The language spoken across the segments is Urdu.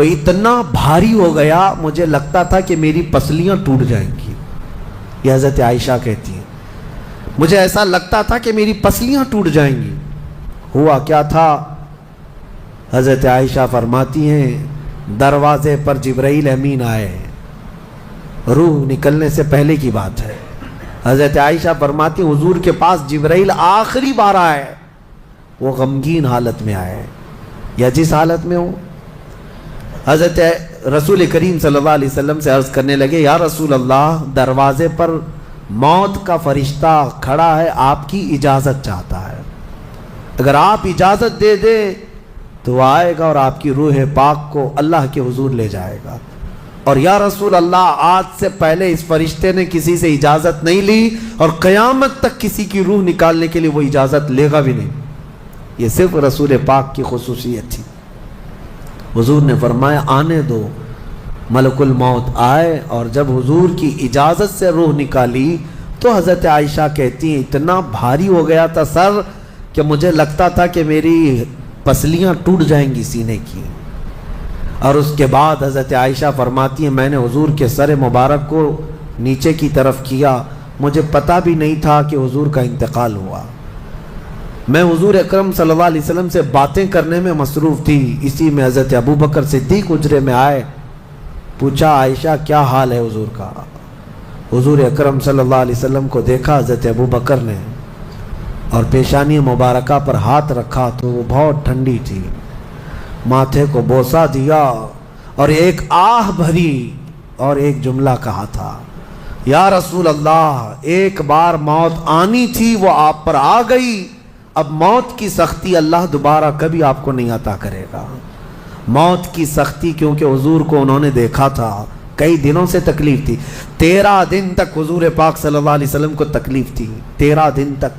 وہ اتنا بھاری ہو گیا مجھے لگتا تھا کہ میری پسلیاں ٹوٹ جائیں گی. یہ حضرت عائشہ کہتی ہیں مجھے ایسا لگتا تھا کہ میری پسلیاں ٹوٹ جائیں گی. ہوا کیا تھا؟ حضرت عائشہ فرماتی ہیں دروازے پر جبرائیل امین آئے، روح نکلنے سے پہلے کی بات ہے. حضرت عائشہ فرماتی ہیں حضور کے پاس جبرائیل آخری بار آئے، وہ غمگین حالت میں آئے یا جس حالت میں ہو. حضرت رسول کریم صلی اللہ علیہ وسلم سے عرض کرنے لگے یا رسول اللہ دروازے پر موت کا فرشتہ کھڑا ہے، آپ کی اجازت چاہتا ہے، اگر آپ اجازت دے دیں تو وہ آئے گا اور آپ کی روح پاک کو اللہ کے حضور لے جائے گا. اور یا رسول اللہ آج سے پہلے اس فرشتے نے کسی سے اجازت نہیں لی اور قیامت تک کسی کی روح نکالنے کے لیے وہ اجازت لے گا بھی نہیں. یہ صرف رسول پاک کی خصوصیت تھی. حضور نے فرمایا آنے دو. ملک الموت آئے اور جب حضور کی اجازت سے روح نکالی تو حضرت عائشہ کہتی ہیں اتنا بھاری ہو گیا تھا سر کہ مجھے لگتا تھا کہ میری پسلیاں ٹوٹ جائیں گی سینے کی. اور اس کے بعد حضرت عائشہ فرماتی ہیں میں نے حضور کے سر مبارک کو نیچے کی طرف کیا، مجھے پتہ بھی نہیں تھا کہ حضور کا انتقال ہوا. میں حضور اکرم صلی اللہ علیہ وسلم سے باتیں کرنے میں مصروف تھی. اسی میں حضرت ابو بکر صدیق حجرے میں آئے، پوچھا عائشہ کیا حال ہے حضور کا؟ حضور اکرم صلی اللہ علیہ وسلم کو دیکھا حضرت ابو بکر نے اور پیشانی مبارکہ پر ہاتھ رکھا تو وہ بہت ٹھنڈی تھی. ماتھے کو بوسہ دیا اور ایک آہ بھری اور ایک جملہ کہا تھا یا رسول اللہ ایک بار موت آنی تھی وہ آپ پر آ گئی، اب موت کی سختی اللہ دوبارہ کبھی آپ کو نہیں عطا کرے گا. موت کی سختی کیونکہ حضور کو انہوں نے دیکھا تھا، کئی دنوں سے تکلیف تھی. 13 دن تک حضور پاک صلی اللہ علیہ وسلم کو تکلیف تھی، 13 دن تک.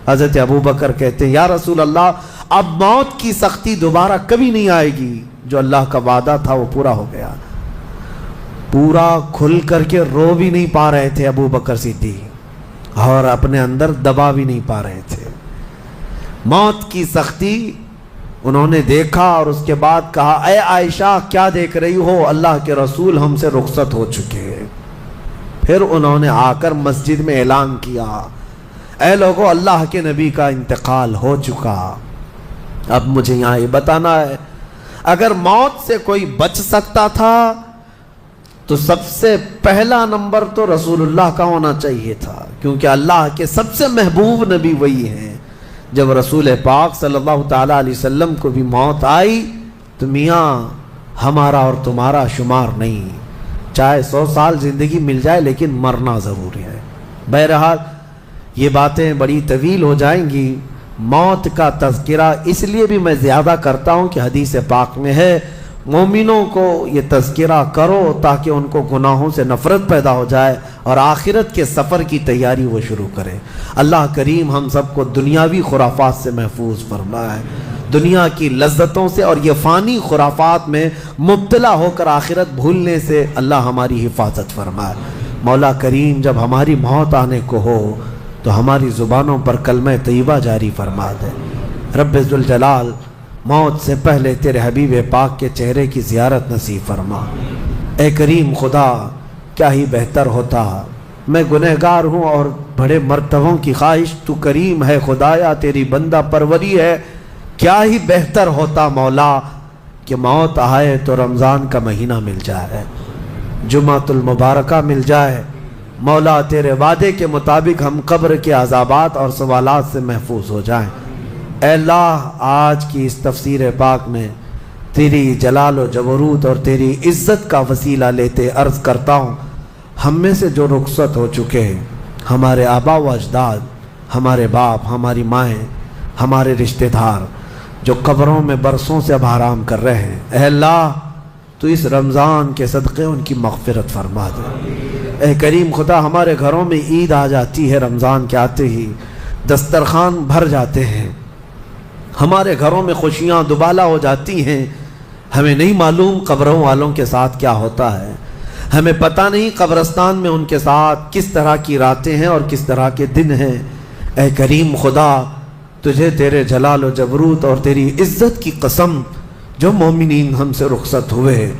حضرت ابو بکر کہتے ہیں یا رسول اللہ اب موت کی سختی دوبارہ کبھی نہیں آئے گی، جو اللہ کا وعدہ تھا وہ پورا ہو گیا. پورا کھل کر کے رو بھی نہیں پا رہے تھے ابو بکر صدیق اور اپنے اندر دبا بھی نہیں پا رہے تھے. موت کی سختی انہوں نے دیکھا اور اس کے بعد کہا اے عائشہ کیا دیکھ رہی ہو، اللہ کے رسول ہم سے رخصت ہو چکے ہیں. پھر انہوں نے آ کر مسجد میں اعلان کیا اے لوگو اللہ کے نبی کا انتقال ہو چکا. اب مجھے یہاں یہ بتانا ہے اگر موت سے کوئی بچ سکتا تھا تو سب سے پہلا نمبر تو رسول اللہ کا ہونا چاہیے تھا، کیونکہ اللہ کے سب سے محبوب نبی وہی ہیں. جب رسول پاک صلی اللہ تعالیٰ علیہ وسلم کو بھی موت آئی تو میاں ہمارا اور تمہارا شمار نہیں، چاہے 100 سال زندگی مل جائے لیکن مرنا ضروری ہے. بہرحال یہ باتیں بڑی طویل ہو جائیں گی. موت کا تذکرہ اس لیے بھی میں زیادہ کرتا ہوں کہ حدیث پاک میں ہے مومنوں کو یہ تذکرہ کرو تاکہ ان کو گناہوں سے نفرت پیدا ہو جائے اور آخرت کے سفر کی تیاری وہ شروع کریں. اللہ کریم ہم سب کو دنیاوی خرافات سے محفوظ فرمائے، دنیا کی لذتوں سے اور یہ فانی خرافات میں مبتلا ہو کر آخرت بھولنے سے اللہ ہماری حفاظت فرمائے. مولا کریم جب ہماری موت آنے کو ہو تو ہماری زبانوں پر کلمہ طیبہ جاری فرما دے. رب ذوالجلال موت سے پہلے تیرے حبیب پاک کے چہرے کی زیارت نصیب فرما. اے کریم خدا کیا ہی بہتر ہوتا، میں گنہگار ہوں اور بڑے مرتبوں کی خواہش، تو کریم ہے خدایا تیری بندہ پروری ہے. کیا ہی بہتر ہوتا مولا کہ موت آئے تو رمضان کا مہینہ مل جائے، جمعۃ المبارکہ مل جائے. مولا تیرے وعدے کے مطابق ہم قبر کے عذابات اور سوالات سے محفوظ ہو جائیں. اے اللہ آج کی اس تفسیر پاک میں تیری جلال و جبروت اور تیری عزت کا وسیلہ لیتے عرض کرتا ہوں ہم میں سے جو رخصت ہو چکے ہیں، ہمارے آبا و اجداد، ہمارے باپ، ہماری مائیں، ہمارے رشتہ دار جو قبروں میں برسوں سے اب آرام کر رہے ہیں، اے اللہ تو اس رمضان کے صدقے ان کی مغفرت فرما دے. اے کریم خدا ہمارے گھروں میں عید آ جاتی ہے، رمضان کے آتے ہی دسترخوان بھر جاتے ہیں، ہمارے گھروں میں خوشیاں دوبالا ہو جاتی ہیں. ہمیں نہیں معلوم قبروں والوں کے ساتھ کیا ہوتا ہے، ہمیں پتہ نہیں قبرستان میں ان کے ساتھ کس طرح کی راتیں ہیں اور کس طرح کے دن ہیں. اے کریم خدا تجھے تیرے جلال و جبروت اور تیری عزت کی قسم جو مومنین ہم سے رخصت ہوئے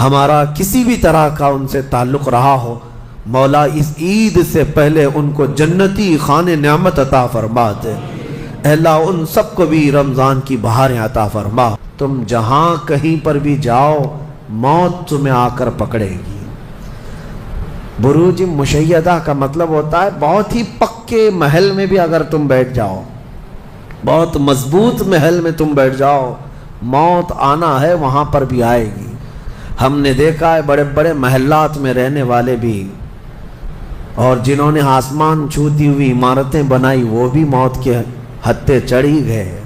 ہمارا کسی بھی طرح کا ان سے تعلق رہا ہو، مولا اس عید سے پہلے ان کو جنتی خان نعمت عطا فرما دے۔ اے اللہ ان سب کو بھی رمضان کی بہاریں عطا فرما۔ تم جہاں کہیں پر بھی جاؤ موت تمہیں آ کر پکڑے گی۔ بروج مشیدہ کا مطلب ہوتا ہے بہت ہی پکے محل میں بھی اگر تم بیٹھ جاؤ، بہت مضبوط محل میں تم بیٹھ جاؤ، موت آنا ہے وہاں پر بھی آئے گی۔ ہم نے دیکھا ہے بڑے بڑے محلات میں رہنے والے بھی اور جنہوں نے آسمان چھوتی ہوئی عمارتیں بنائی وہ بھی موت کے ہتھے چڑھی گئے۔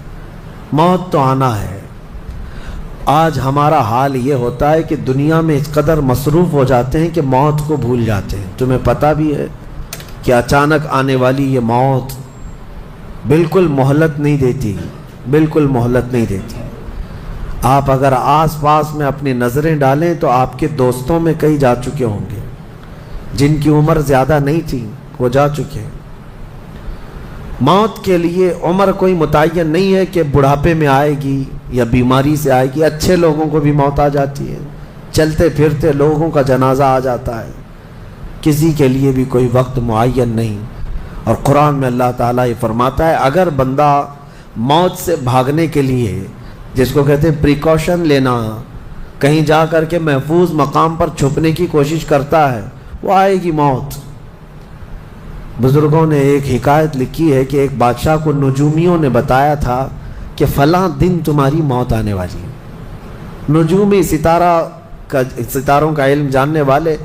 موت تو آنا ہے۔ آج ہمارا حال یہ ہوتا ہے کہ دنیا میں اس قدر مصروف ہو جاتے ہیں کہ موت کو بھول جاتے ہیں۔ تمہیں پتہ بھی ہے کہ اچانک آنے والی یہ موت بالکل مہلت نہیں دیتی، بالکل مہلت نہیں دیتی۔ آپ اگر آس پاس میں اپنی نظریں ڈالیں تو آپ کے دوستوں میں کئی جا چکے ہوں گے، جن کی عمر زیادہ نہیں تھی وہ جا چکے۔ موت کے لیے عمر کوئی متعین نہیں ہے کہ بڑھاپے میں آئے گی یا بیماری سے آئے گی۔ اچھے لوگوں کو بھی موت آ جاتی ہے، چلتے پھرتے لوگوں کا جنازہ آ جاتا ہے۔ کسی کے لیے بھی کوئی وقت معین نہیں۔ اور قرآن میں اللہ تعالیٰ یہ فرماتا ہے اگر بندہ موت سے بھاگنے کے لیے، جس کو کہتے ہیں پریکاشن لینا، کہیں جا کر کے محفوظ مقام پر چھپنے کی کوشش کرتا ہے، وہ آئے گی موت۔ بزرگوں نے ایک حکایت لکھی ہے کہ ایک بادشاہ کو نجومیوں نے بتایا تھا کہ فلاں دن تمہاری موت آنے والی ہے۔ نجومی ستاروں کا علم جاننے والے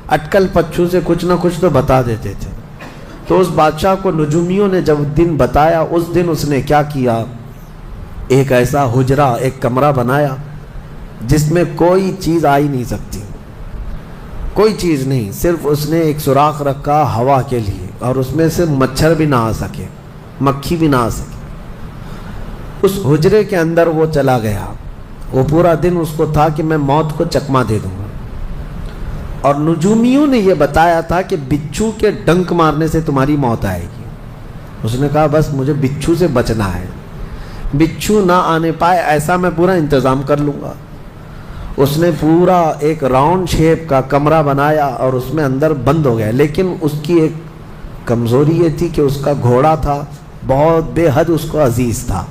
اٹکل پچھو سے کچھ نہ کچھ تو بتا دیتے تھے۔ تو اس بادشاہ کو نجومیوں نے جب دن بتایا، اس دن اس نے کیا کیا، ایک ایسا حجرہ، ایک کمرہ بنایا جس میں کوئی چیز آ ہی نہیں سکتی، کوئی چیز نہیں، صرف اس نے ایک سوراخ رکھا ہوا کے لیے، اور اس میں سے مچھر بھی نہ آ سکے، مکھی بھی نہ آ سکے۔ اس حجرے کے اندر وہ چلا گیا۔ وہ پورا دن اس کو تھا کہ میں موت کو چکما دے دوں گا۔ اور نجومیوں نے یہ بتایا تھا کہ بچھو کے ڈنک مارنے سے تمہاری موت آئے گی۔ اس نے کہا بس مجھے بچھو سے بچنا ہے، بچھو نہ آنے پائے ایسا میں پورا انتظام کر لوں گا۔ اس نے پورا ایک راؤنڈ شیپ کا کمرہ بنایا اور اس میں اندر بند ہو گیا، لیکن اس کی ایک کمزوری یہ تھی کہ اس کا گھوڑا تھا، بہت بے حد اس کو عزیز تھا۔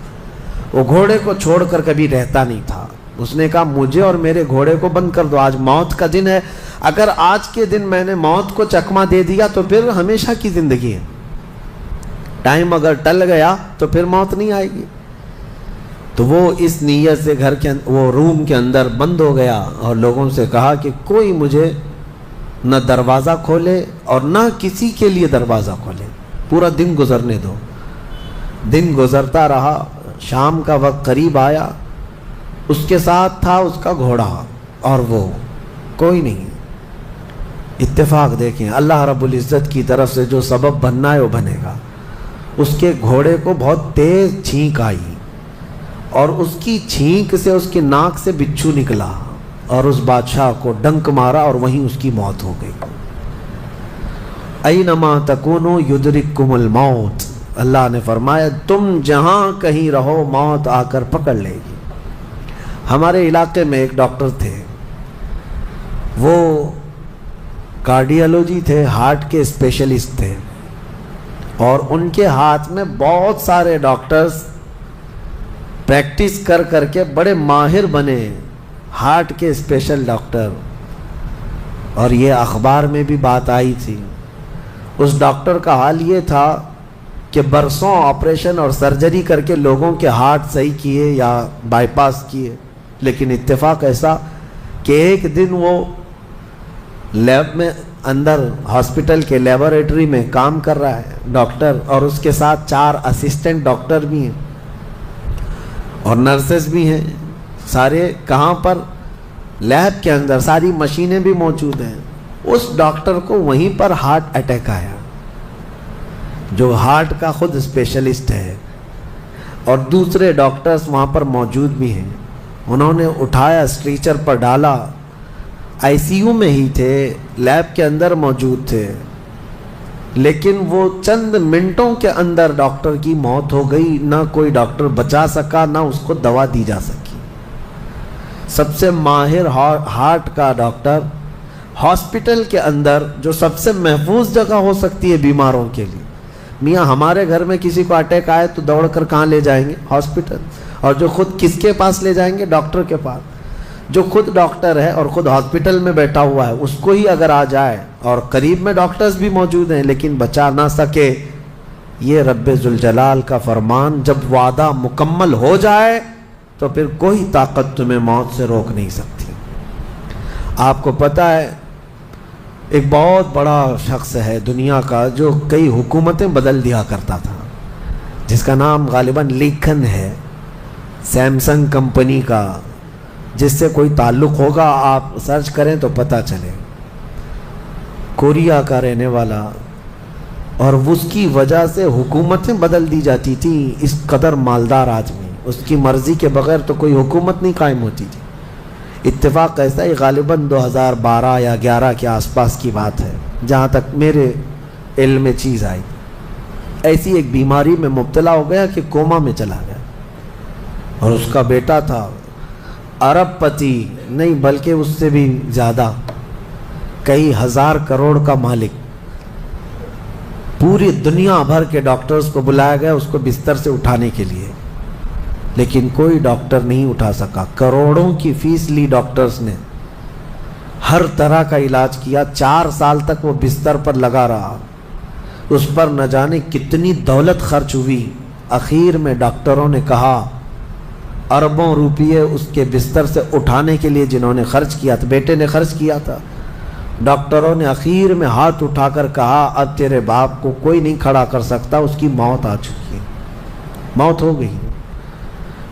وہ گھوڑے کو چھوڑ کر کبھی رہتا نہیں تھا۔ اس نے کہا مجھے اور میرے گھوڑے کو بند کر دو، آج موت کا دن ہے، اگر آج کے دن میں نے موت کو چکما دے دیا تو پھر ہمیشہ کی زندگی ہے، ٹائم اگر ٹل گیا تو پھر موت نہیں آئے گی۔ تو وہ اس نیت سے وہ روم کے اندر بند ہو گیا اور لوگوں سے کہا کہ کوئی مجھے نہ دروازہ کھولے اور نہ کسی کے لیے دروازہ کھولے، پورا دن گزرنے دو۔ دن گزرتا رہا، شام کا وقت قریب آیا، اس کے ساتھ تھا اس کا گھوڑا اور وہ کوئی نہیں۔ اتفاق دیکھیں، اللہ رب العزت کی طرف سے جو سبب بننا ہے وہ بنے گا۔ اس کے گھوڑے کو بہت تیز چھینک آئی اور اس کی چھینک سے اس کی ناک سے بچھو نکلا اور اس بادشاہ کو ڈنک مارا اور وہیں اس کی موت ہو گئی۔ اینما تکونوا یدرککم الموت، اللہ نے فرمایا تم جہاں کہیں رہو موت آ کر پکڑ لے گی۔ ہمارے علاقے میں ایک ڈاکٹر تھے، وہ کارڈیالوجی تھے، ہارٹ کے اسپیشلسٹ تھے، اور ان کے ہاتھ میں بہت سارے ڈاکٹرز پریکٹس کر کر کے بڑے ماہر بنے، ہارٹ کے اسپیشل ڈاکٹر۔ اور یہ اخبار میں بھی بات آئی تھی۔ اس ڈاکٹر کا حال یہ تھا کہ برسوں آپریشن اور سرجری کر کے لوگوں کے ہارٹ صحیح کیے یا بائی پاس کیے، لیکن اتفاق ایسا کہ ایک دن وہ لیب میں اندر ہاسپٹل کے لیبارٹری میں کام کر رہا ہے ڈاکٹر، اور اس کے ساتھ 4 اسسٹنٹ ڈاکٹر بھی ہیں اور نرسز بھی ہیں، سارے کہاں پر، لیب کے اندر، ساری مشینیں بھی موجود ہیں۔ اس ڈاکٹر کو وہیں پر ہارٹ اٹیک آیا، جو ہارٹ کا خود اسپیشلسٹ ہے، اور دوسرے ڈاکٹرز وہاں پر موجود بھی ہیں۔ انہوں نے اٹھایا، اسٹریچر پر ڈالا، آئی سی یو میں ہی تھے، لیب کے اندر موجود تھے، لیکن وہ چند منٹوں کے اندر ڈاکٹر کی موت ہو گئی۔ نہ کوئی ڈاکٹر بچا سکا، نہ اس کو دوا دی جا سکی۔ سب سے ماہر ہارٹ کا ڈاکٹر ہاسپٹل کے اندر جو سب سے محفوظ جگہ ہو سکتی ہے بیماروں کے لیے. میاں ہمارے گھر میں کسی کو اٹیک آئے تو دوڑ کر کہاں لے جائیں گے؟ ہاسپٹل. اور جو خود کس کے پاس لے جائیں گے؟ ڈاکٹر کے پاس. جو خود ڈاکٹر ہے اور خود ہاسپٹل میں بیٹھا ہوا ہے، اس کو ہی اگر آ جائے اور قریب میں ڈاکٹرز بھی موجود ہیں لیکن بچا نہ سکے، یہ رب ذوالجلال کا فرمان، جب وعدہ مکمل ہو جائے تو پھر کوئی طاقت تمہیں موت سے روک نہیں سکتی. آپ کو پتہ ہے ایک بہت بڑا شخص ہے دنیا کا جو کئی حکومتیں بدل دیا کرتا تھا، جس کا نام غالباً لیکن ہے، سیمسنگ کمپنی کا. جس سے کوئی تعلق ہوگا آپ سرچ کریں تو پتہ چلے. کوریا کا رہنے والا، اور اس کی وجہ سے حکومتیں بدل دی جاتی تھیں. اس قدر مالدار آدمی، اس کی مرضی کے بغیر تو کوئی حکومت نہیں قائم ہوتی تھی. اتفاق ایسا ہی غالباً 2012 یا 11 کے آس پاس کی بات ہے جہاں تک میرے علم میں چیز آئی. ایسی ایک بیماری میں مبتلا ہو گیا کہ کوما میں چلا گیا، اور اس کا بیٹا تھا ارب پتی نہیں بلکہ اس سے بھی زیادہ، کئی ہزار کروڑ کا مالک. پوری دنیا بھر کے ڈاکٹرز کو بلایا گیا اس کو بستر سے اٹھانے کے لیے، لیکن کوئی ڈاکٹر نہیں اٹھا سکا. کروڑوں کی فیس لی ڈاکٹرز نے، ہر طرح کا علاج کیا. 4 سال تک وہ بستر پر لگا رہا، اس پر نہ جانے کتنی دولت خرچ ہوئی. اخیر میں ڈاکٹروں نے کہا، اربوں روپیے اس کے بستر سے اٹھانے کے لیے جنہوں نے خرچ کیا تھا، بیٹے نے خرچ کیا تھا، ڈاکٹروں نے اخیر میں ہاتھ اٹھا کر کہا اب تیرے باپ کو کوئی نہیں کھڑا کر سکتا، اس کی موت آ چکی ہے، موت ہو گئی.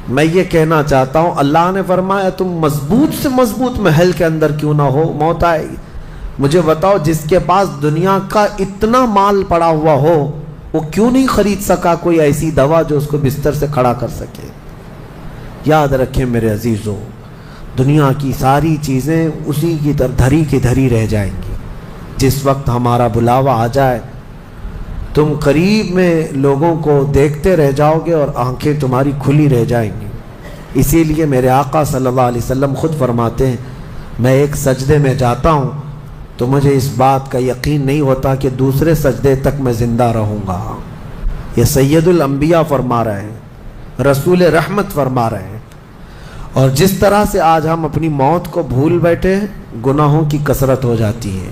میں یہ کہنا چاہتا ہوں اللہ نے فرمایا تم مضبوط سے مضبوط محل کے اندر کیوں نہ ہو، موت آئے گی. مجھے بتاؤ جس کے پاس دنیا کا اتنا مال پڑا ہوا ہو وہ کیوں نہیں خرید سکا کوئی ایسی دوا جو اس کو بستر سے کھڑا کر سکے؟ یاد رکھیں میرے عزیزوں، دنیا کی ساری چیزیں اسی کی طرح دھری کی دھری رہ جائیں گی. جس وقت ہمارا بلاوا آ جائے تم قریب میں لوگوں کو دیکھتے رہ جاؤ گے اور آنکھیں تمہاری کھلی رہ جائیں گی. اسی لیے میرے آقا صلی اللہ علیہ وسلم خود فرماتے ہیں میں ایک سجدے میں جاتا ہوں تو مجھے اس بات کا یقین نہیں ہوتا کہ دوسرے سجدے تک میں زندہ رہوں گا. یہ سید الانبیاء فرما رہے ہیں، رسول رحمت فرما رہے ہیں. اور جس طرح سے آج ہم اپنی موت کو بھول بیٹھے ہیں، گناہوں کی کثرت ہو جاتی ہے،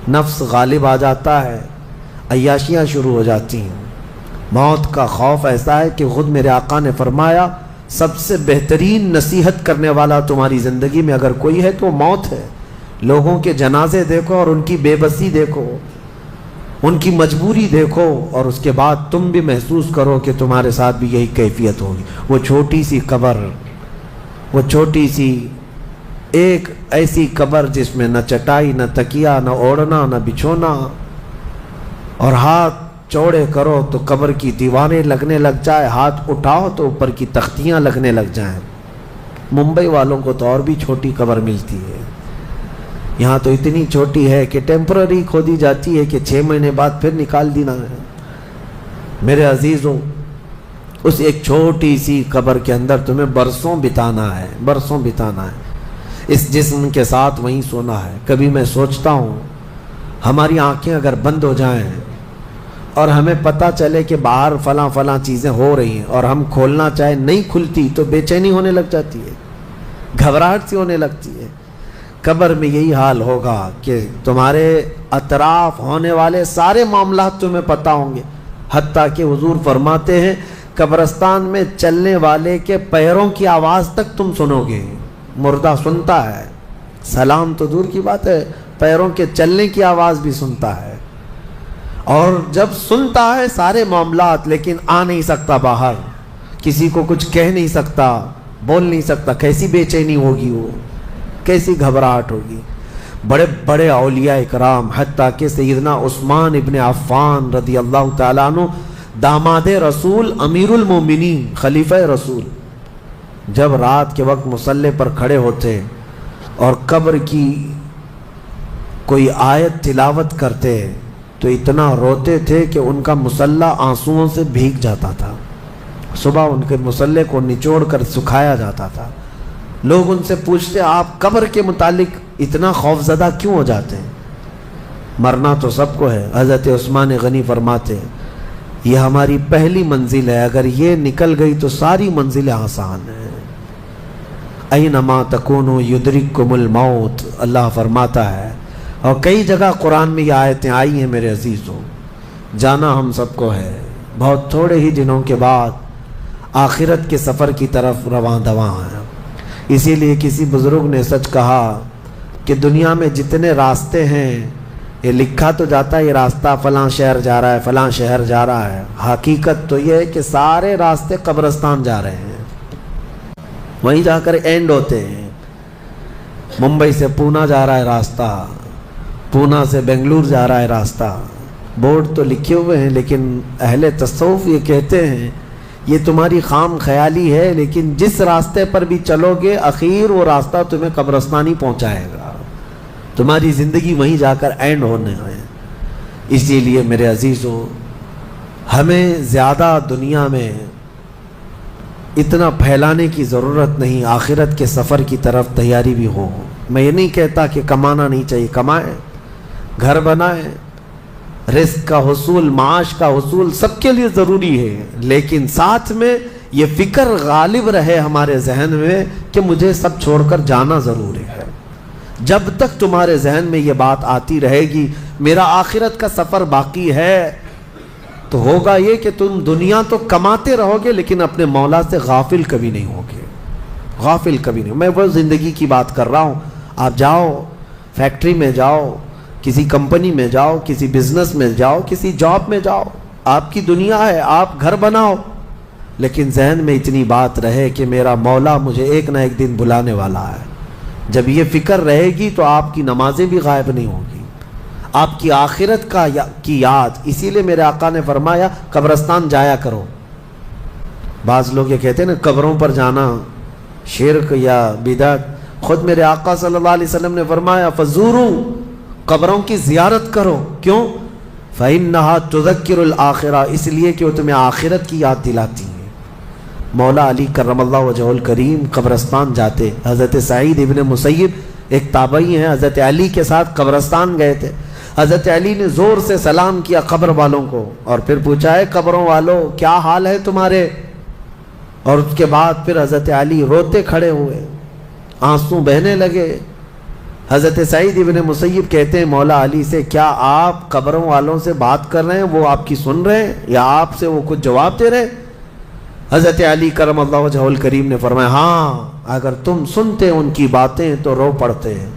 نفس غالب آ جاتا ہے، عیاشیاں شروع ہو جاتی ہیں. موت کا خوف ایسا ہے کہ خود میرے آقا نے فرمایا سب سے بہترین نصیحت کرنے والا تمہاری زندگی میں اگر کوئی ہے تو موت ہے. لوگوں کے جنازے دیکھو اور ان کی بے بسی دیکھو، ان کی مجبوری دیکھو، اور اس کے بعد تم بھی محسوس کرو کہ تمہارے ساتھ بھی یہی کیفیت ہوگی. وہ چھوٹی سی قبر، وہ چھوٹی سی ایک ایسی قبر جس میں نہ چٹائی، نہ تکیا، نہ اوڑھنا، نہ بچھونا، اور ہاتھ چوڑے کرو تو قبر کی دیواریں لگنے لگ جائے، ہاتھ اٹھاؤ تو اوپر کی تختیاں لگنے لگ جائیں. ممبئی والوں کو تو اور بھی چھوٹی قبر ملتی ہے، یہاں تو اتنی چھوٹی ہے کہ ٹیمپرری کھودی جاتی ہے کہ 6 مہینے بعد پھر نکال دینا ہے. میرے عزیزوں، اس ایک چھوٹی سی قبر کے اندر تمہیں برسوں بتانا ہے، برسوں بتانا ہے. اس جسم کے ساتھ وہیں سونا ہے. کبھی میں سوچتا ہوں ہماری آنکھیں اگر بند ہو جائیں اور ہمیں پتہ چلے کہ باہر فلاں فلاں چیزیں ہو رہی ہیں اور ہم کھولنا چاہیں نہیں کھلتی تو بے چینی ہونے لگ جاتی ہے، گھبراہٹ سی ہونے لگتی ہے. قبر میں یہی حال ہوگا کہ تمہارے اطراف ہونے والے سارے معاملات تمہیں پتہ ہوں گے، حتیٰ کہ حضور فرماتے ہیں قبرستان میں چلنے والے کے پیروں کی آواز تک تم سنو گے. مردہ سنتا ہے، سلام تو دور کی بات ہے، پیروں کے چلنے کی آواز بھی سنتا ہے. اور جب سنتا ہے سارے معاملات لیکن آ نہیں سکتا باہر، کسی کو کچھ کہہ نہیں سکتا، بول نہیں سکتا. کیسی بے چینی ہوگی، وہ کیسی گھبراہٹ ہوگی. بڑے بڑے اولیاء اکرام حتیٰ کہ سیدنا عثمان ابن عفان رضی اللہ تعالیٰ عنہ، داماد رسول، امیر المومنین، خلیفہ رسول، جب رات کے وقت مصلی پر کھڑے ہوتے اور قبر کی کوئی آیت تلاوت کرتے تو اتنا روتے تھے کہ ان کا مصلی آنسوؤں سے بھیگ جاتا تھا. صبح ان کے مصلی کو نچوڑ کر سکھایا جاتا تھا. لوگ ان سے پوچھتے آپ قبر کے متعلق اتنا خوفزدہ کیوں ہو جاتے ہیں؟ مرنا تو سب کو ہے. حضرت عثمان غنی فرماتے ہیں یہ ہماری پہلی منزل ہے، اگر یہ نکل گئی تو ساری منزلیں آسان ہیں. اینما تکونوا یدرککم الموت، اللہ فرماتا ہے. اور کئی جگہ قرآن میں یہ آیتیں آئی ہیں میرے عزیزوں. جانا ہم سب کو ہے، بہت تھوڑے ہی دنوں کے بعد آخرت کے سفر کی طرف رواں دواں ہیں. اسی لیے کسی بزرگ نے سچ کہا کہ دنیا میں جتنے راستے ہیں یہ لکھا تو جاتا ہے یہ راستہ فلاں شہر جا رہا ہے، فلاں شہر جا رہا ہے. حقیقت تو یہ ہے کہ سارے راستے قبرستان جا رہے ہیں، وہیں جا کر اینڈ ہوتے ہیں. ممبئی سے پونا جا رہا ہے راستہ، پونا سے بنگلور جا رہا ہے راستہ. بورڈ تو لکھے ہوئے ہیں لیکن اہل تصوف یہ کہتے ہیں یہ تمہاری خام خیالی ہے، لیکن جس راستے پر بھی چلو گے اخیر وہ راستہ تمہیں قبرستان ہی پہنچائے گا. تمہاری زندگی وہیں جا کر اینڈ ہونے ہے. اسی لیے میرے عزیزوں ہمیں زیادہ دنیا میں اتنا پھیلانے کی ضرورت نہیں. آخرت کے سفر کی طرف تیاری بھی ہو. میں یہ نہیں کہتا کہ کمانا نہیں چاہیے، کمائیں، گھر بنائیں، رزق کا حصول، معاش کا حصول سب کے لیے ضروری ہے، لیکن ساتھ میں یہ فکر غالب رہے ہمارے ذہن میں کہ مجھے سب چھوڑ کر جانا ضروری ہے. جب تک تمہارے ذہن میں یہ بات آتی رہے گی میرا آخرت کا سفر باقی ہے، تو ہوگا یہ کہ تم دنیا تو کماتے رہو گے لیکن اپنے مولا سے غافل کبھی نہیں ہوگے. غافل کبھی نہیں. میں وہ زندگی کی بات کر رہا ہوں. آپ جاؤ فیکٹری میں جاؤ، کسی کمپنی میں جاؤ، کسی بزنس میں جاؤ، کسی جاب میں جاؤ، آپ کی دنیا ہے، آپ گھر بناؤ، لیکن ذہن میں اتنی بات رہے کہ میرا مولا مجھے ایک نہ ایک دن بلانے والا ہے. جب یہ فکر رہے گی تو آپ کی نمازیں بھی غائب نہیں ہوں گی، آپ کی آخرت کی یاد. اسی لیے میرے آقا نے فرمایا قبرستان جایا کرو. بعض لوگ یہ کہتے ہیں نا قبروں پر جانا شرک یا بدعت. خود میرے آقا صلی اللہ علیہ وسلم نے فرمایا فزورو، قبروں کی زیارت کرو. کیوں؟ فإنها تذکر الآخرہ، اس لیے کہ وہ تمہیں آخرت کی یاد دلاتی ہیں. مولا علی کرم اللہ وجہہ الکریم قبرستان جاتے. حضرت سعید ابن مسیب ایک تابعی ہیں، حضرت علی کے ساتھ قبرستان گئے تھے. حضرت علی نے زور سے سلام کیا قبر والوں کو اور پھر پوچھا ہے قبروں والوں کیا حال ہے تمہارے؟ اور اس کے بعد پھر حضرت علی روتے کھڑے ہوئے، آنسو بہنے لگے. حضرت سعید ابن مسیب کہتے ہیں مولا علی سے کیا آپ قبروں والوں سے بات کر رہے ہیں، وہ آپ کی سن رہے ہیں یا آپ سے وہ کچھ جواب دے رہے ہیں؟ حضرت علی کرم اللہ وجہہ الکریم نے فرمایا ہاں، اگر تم سنتے ان کی باتیں تو رو پڑتے ہیں.